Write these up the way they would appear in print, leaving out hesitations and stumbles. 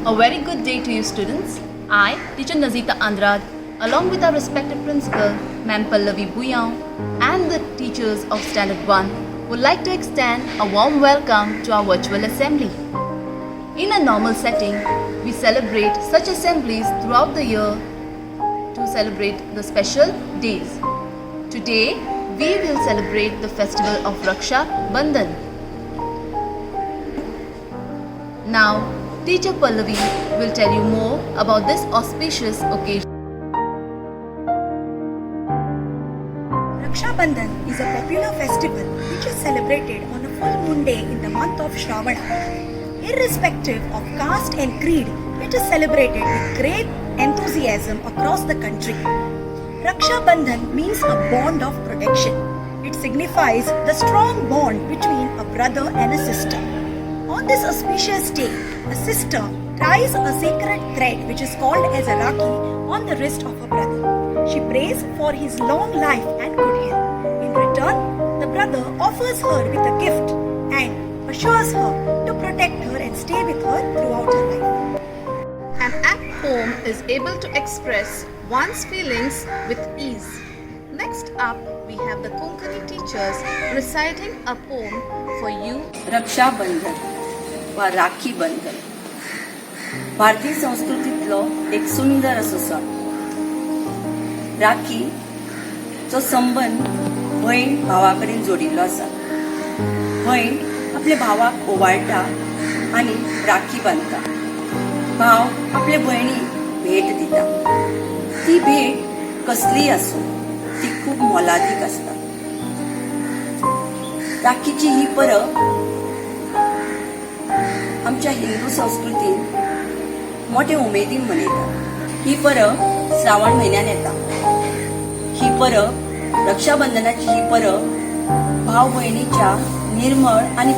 A very good day to you students. I, teacher Nazita Andrad, along with our respected principal, Ma'am Pallavi Bhuyan, and the teachers of Standard 1 would like to extend a warm welcome to our virtual assembly. In a normal setting, we celebrate such assemblies throughout the year to celebrate the special days. Today, we will celebrate the festival of Raksha Bandhan. Now, Teacher Pallavi will tell you more about this auspicious occasion. Raksha Bandhan is a popular festival which is celebrated on a full moon day in the month of Shravana. Irrespective of caste and creed, it is celebrated with great enthusiasm across the country. Raksha Bandhan means a bond of protection. It signifies the strong bond between a brother and a sister. On this auspicious day, a sister ties a sacred thread which is called as a Rakhi on the wrist of her brother. She prays for his long life and good health. In return, the brother offers her with a gift and assures her to protect her and stay with her throughout her life. An apt poem is able to express one's feelings with ease. Next up, we have the Konkani teachers reciting a poem for you. रक्षा बंधन वा राखी बंधन भारतीय संस्कृतीतलो एक सुंदर असो सण. राखी जो संबंध भयण भावा कडेन जोडिल्लो आसा. भयण आपल्या भावाक ओवाळटा आनी राखी बांदता. भाव आपल्या भयणीक भेट दिता. ती भेट कसलीय आसूं, ती खूब मोलादीक आसता. राखीची ही परब आमच्या हिंदू संस्कृतीत मोठे उमेदीन मनयतात. ही परब श्रावण म्हयन्यान येता. ही परब रक्षाबंधनाची ही परब भाव भयणीच्या निर्मळ आणि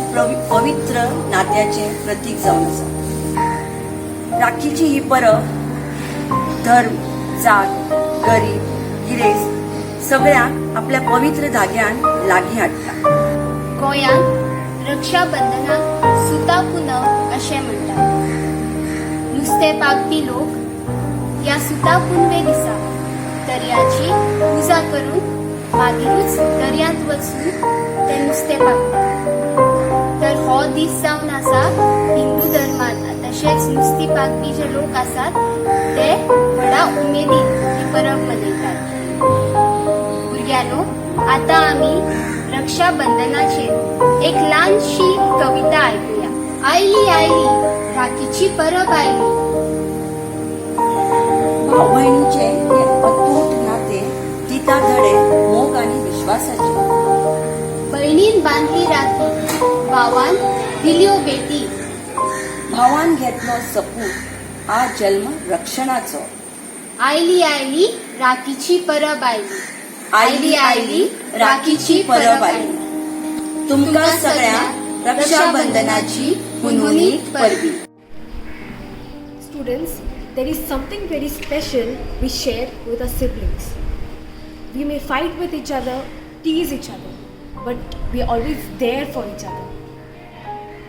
पवित्र नात्याचे प्रतीक जावन आसा. राखीची ही परब धर्म, जात, गरीब, गिरेस्त सगळ्यांक आपल्या पवित्र धाग्यान लागीं हाडटा. गोंयांत रक्षाबंधनाक सुता पुनव अशें म्हणटात. नुस्तें पागपी लोक ह्या सुता पुनवे दिसा दर्याची पुजा करून मागीरूच दर्यांत वचून ते नुस्तें पागतात. तर हो दीस जावन आसा हिंदू धर्मांत. तशेंच नुस्तीं पागपी जे लोक आसात ते व्हडा उमेदीन ही परब मनयतात. भुरग्यांनो, आतां आमी रक्षाबंधनाचेर एक ल्हानशी कविता आयकुया. आयली आयली राखीची परब आयली. भाव भयणीचे हे अतूट नाते दिता धडे मोग आणि विश्वासाचे. भयणीन बांदली राखी, भावान दिल्यो भेटी. भावान घेतलो सपूत आ जन्म रक्षणाचो. आयली आयली राखीची परब आयली. आयली आयली राखीची परब आयली. तुमकां सगळ्यांक रक्षाबंधनाची हुनहुनीत परबी. Students, there is something very special we share with our siblings. We may fight with each other, tease each other, but we are always there for each other.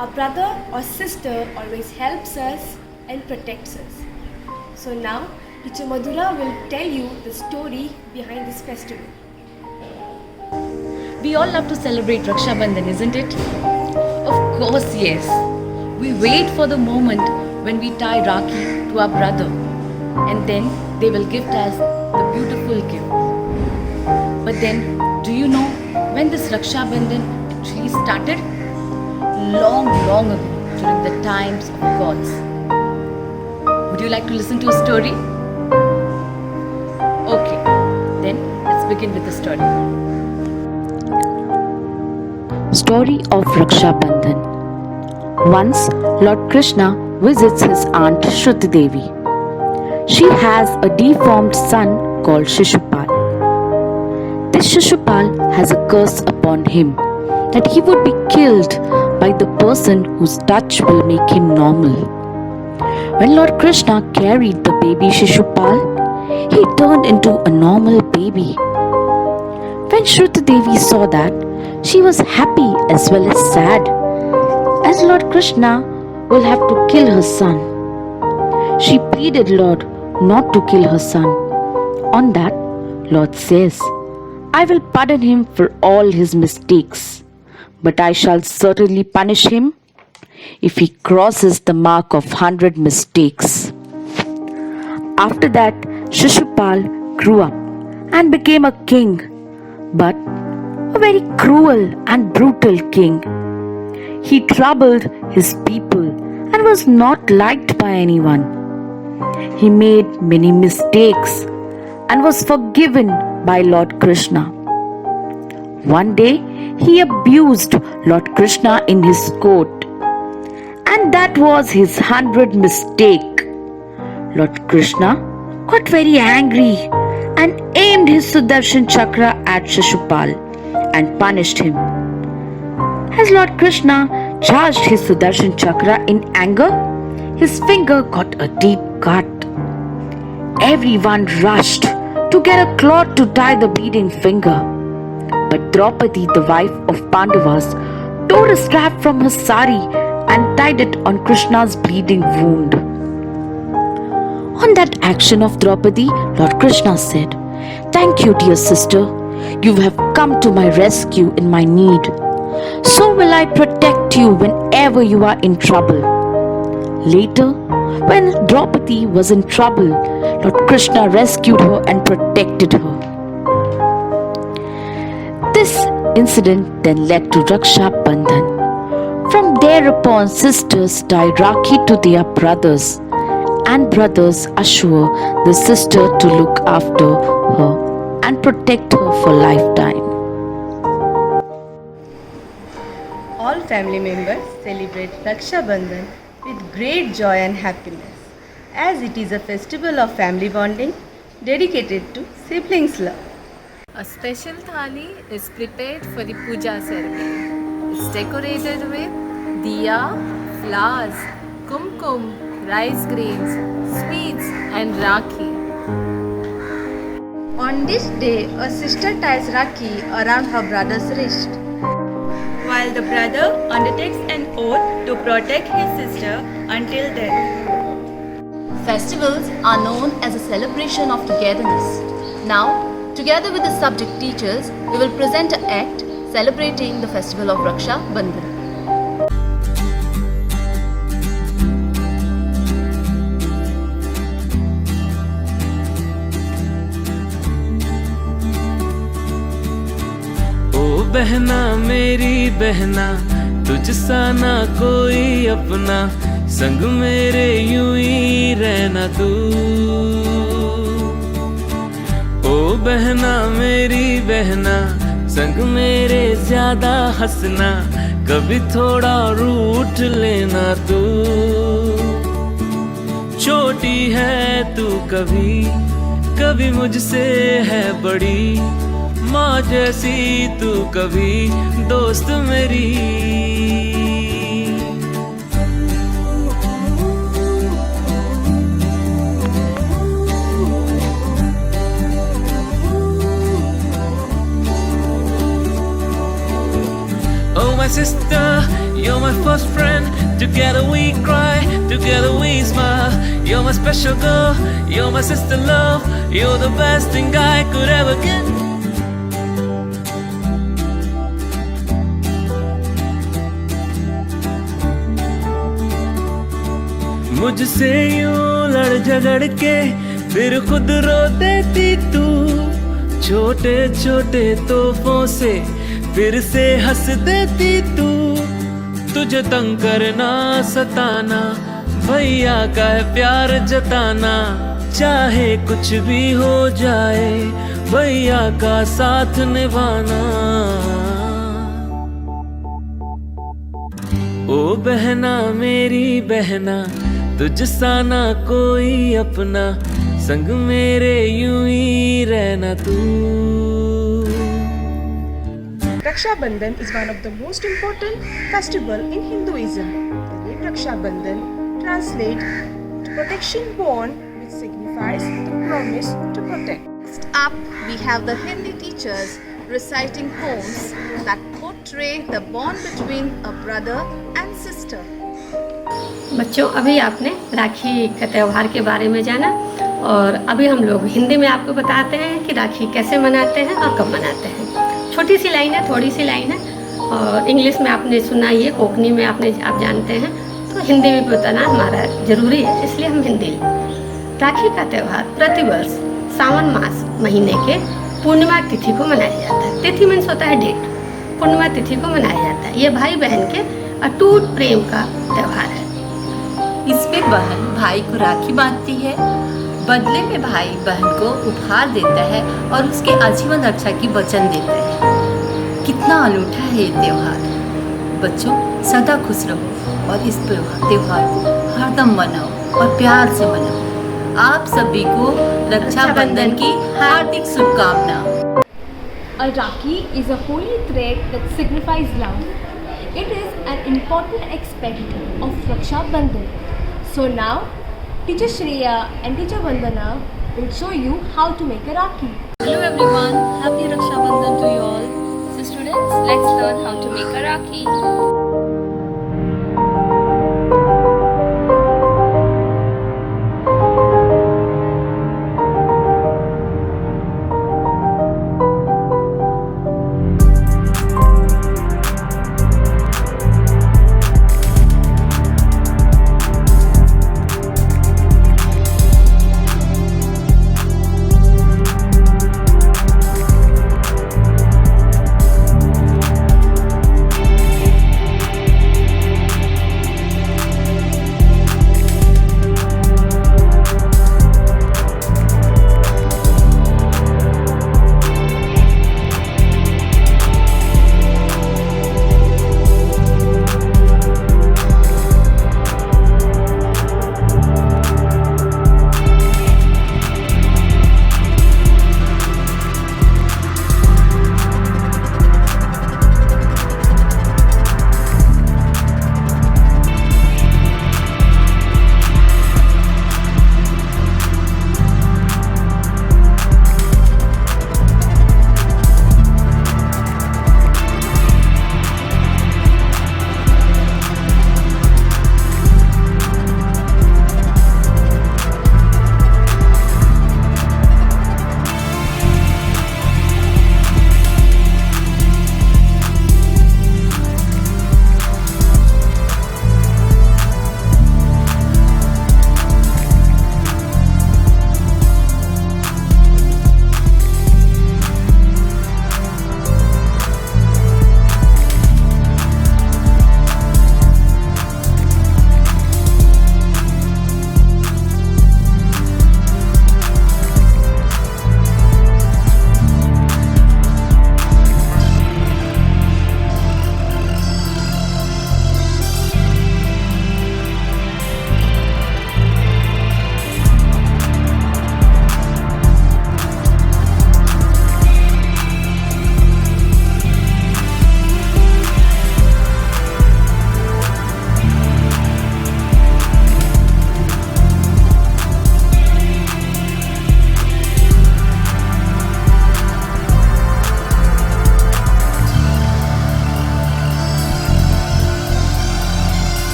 Our brother or sister always helps us and protects us. So now, Teacher Madhura will tell you the story behind this festival. We all love to celebrate Raksha Bandhan, isn't it? Of course, yes. We wait for the moment when we tie Rakhi to our brother and then they will gift us the beautiful gift. But then, do you know when this Raksha Bandhan actually started? Long, long ago, during the times of gods. Would you like to listen to a story? Okay, then let's begin with the story. Story of Raksha Bandhan. Once Lord Krishna visits his aunt Shruti Devi. She has a deformed son called Shishupal. This Shishupal has a curse upon him that he would be killed by the person whose touch will make him normal. When Lord Krishna carried the baby Shishupal, he turned into a normal baby. When Shruti Devi saw that, she was happy as well as sad, as Lord Krishna will have to kill her son. she pleaded Lord not to kill her son. On that, Lord says, I will pardon him for all his mistakes, but I shall certainly punish him if he crosses the mark of 100 mistakes. After that, Shishupal grew up and became a king, but a very cruel and brutal king. He troubled his people and was not liked by anyone. He made many mistakes and was forgiven by Lord Krishna. One day, he abused Lord Krishna in his court, and that was his 100th mistake. Lord Krishna got very angry and aimed his Sudarshan Chakra at Shishupal and punished him. As Lord Krishna charged his Sudarshan Chakra in anger, his finger got a deep cut. Everyone rushed to get a cloth to tie the bleeding finger. But Draupadi, the wife of Pandavas, tore a strap from her sari and tied it on Krishna's bleeding wound. On that action of Draupadi, Lord Krishna said, Thank you, dear sister. You have come to my rescue in my need. So will I protect you whenever you are in trouble. Later, when Draupadi was in trouble, Lord Krishna rescued her and protected her. This incident then led to Raksha Bandhan. From thereupon, sisters tie Rakhi to their brothers, and brothers assure the sister to look after her and protect her for lifetime. All family members celebrate Raksha Bandhan with great joy and happiness, as it is a festival of family bonding dedicated to siblings' love. A special thali is prepared for the puja ceremony. It's decorated with diya, flowers, kumkum, rice grains, sweets and rakhi. On this day, a sister ties rakhi around her brother's wrist, while the brother undertakes an oath to protect his sister until death. Festivals are known as a celebration of togetherness. Now, together with the subject teachers, we will present an act celebrating the festival of Raksha Bandhan. ओ बहना मेरी बहना, तुझसा ना कोई अपना, संग मेरे यूं ही रहना तू। ओ बहना मेरी बहना, संग मेरे ज्यादा हंसना, कभी थोड़ा रूठ लेना तू। छोटी है तू कभी कभी मुझसे है बड़ी, माँ जैसी तू कभी दोस्त मेरी। Oh my sister, you're my first friend. Together we cry, together we smile. You're my special girl, you're my sister love. You're the best thing I could ever get. मुझसे यूं लड़ झगड़ के फिर खुद रो देती तू, छोटे छोटे तोहफों से फिर से हंस देती तू। तुझे तंग करना सताना, भैया का है प्यार जताना, चाहे कुछ भी हो जाए भैया का साथ निभाना। ओ बहना मेरी बहना, तुझसा ना कोई अपना, संग मेरे यूं ही रहना तू। Raksha Bandhan is one of the most important festival in Hinduism. The name Raksha Bandhan translates to protection bond, which signifies the promise to protect. Next up, we have the Hindi teachers reciting poems that portray the bond between a brother and sister. बच्चों, अभी आपने राखी के त्यौहार के बारे में जाना और अभी हम लोग हिंदी में आपको बताते हैं कि राखी कैसे मनाते हैं और कब मनाते हैं। छोटी सी लाइन है, थोड़ी सी लाइन है और इंग्लिश में आपने सुना ही है, कोंकणी में आप जानते हैं, तो हिंदी में बताना हमारा ज़रूरी है, इसलिए हम हिंदी। राखी का त्यौहार प्रतिवर्ष सावन मास महीने के पूर्णिमा तिथि को मनाया जाता है। तिथि मीन्स होता है डेट, पूर्णिमा तिथि को मनाया जाता है। ये भाई बहन के अटूट प्रेम का त्यौहार है। इसमें बहन भाई को राखी बांधती है, बदले में भाई बहन को उपहार देता है और उसके आजीवन रक्षा की वचन देता है। कितना अनूठा है ये त्यौहार। बच्चों, सदा खुश रहो और इस त्योहार को हरदम मनाओ और प्यार से मनाओ। आप सभी को रक्षाबंधन की हार्दिक शुभकामना। A Rakhi is a holy thread that signifies love. It is an important aspect of Raksha Bandhan. So now, Teacher Shreya and Teacher Vandana will show you how to make a Rakhi. Hello everyone, happy Raksha Bandhan to you all. So students, let's learn how to make a Rakhi.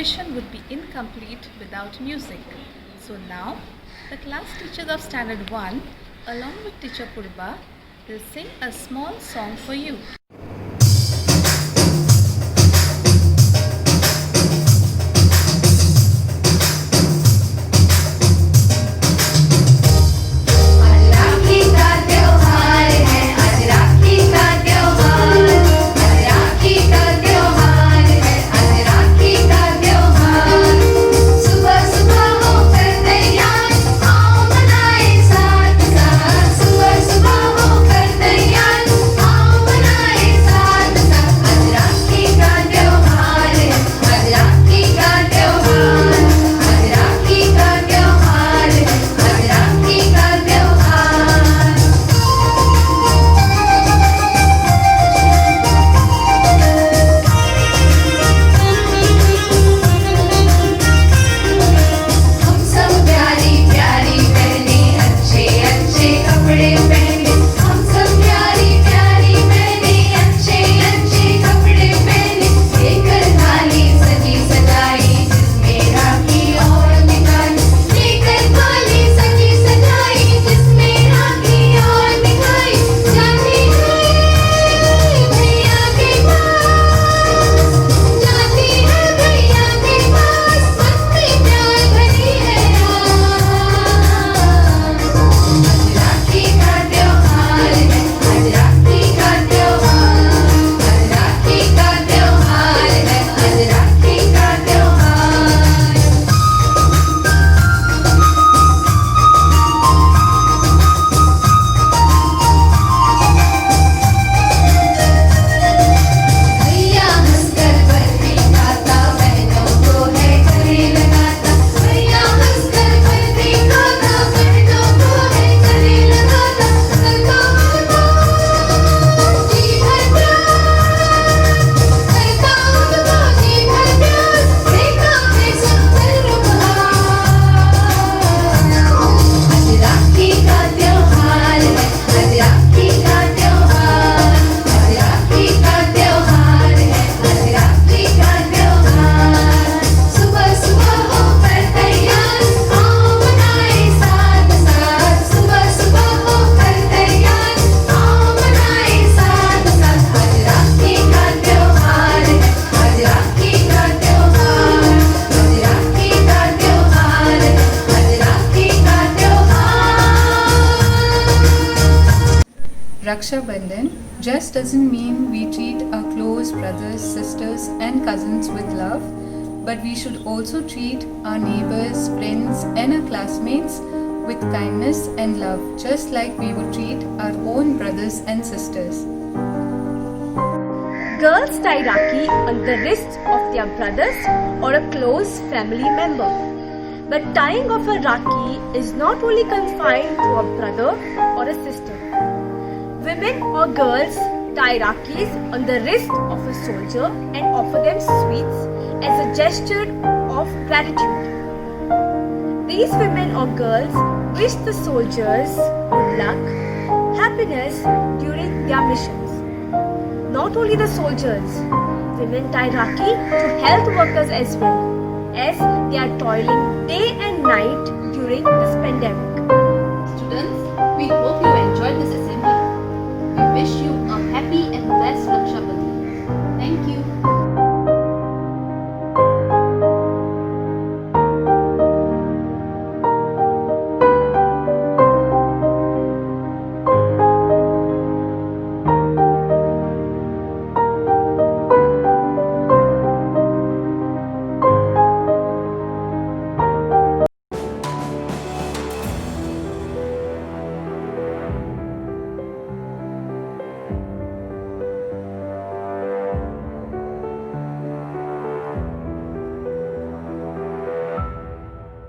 celebration would be incomplete without music. So now, the class teachers of Standard 1, along with Teacher Purba, will sing a small song for you. Raksha Bandhan just doesn't mean we treat our close brothers, sisters, and cousins with love, but we should also treat our neighbors, friends, and our classmates with kindness and love, just like we would treat our own brothers and sisters. Girls tie Rakhi on the wrist of their brothers or a close family member. But tying of a Rakhi is not only confined to a brother or a sister. Women or girls tie Rakhis on the wrist of a soldier and offer them sweets as a gesture of gratitude. These women or girls wish the soldiers good luck, happiness during their missions. Not only the soldiers, women tie Rakhi to health workers as well, as they are toiling day and night during this pandemic.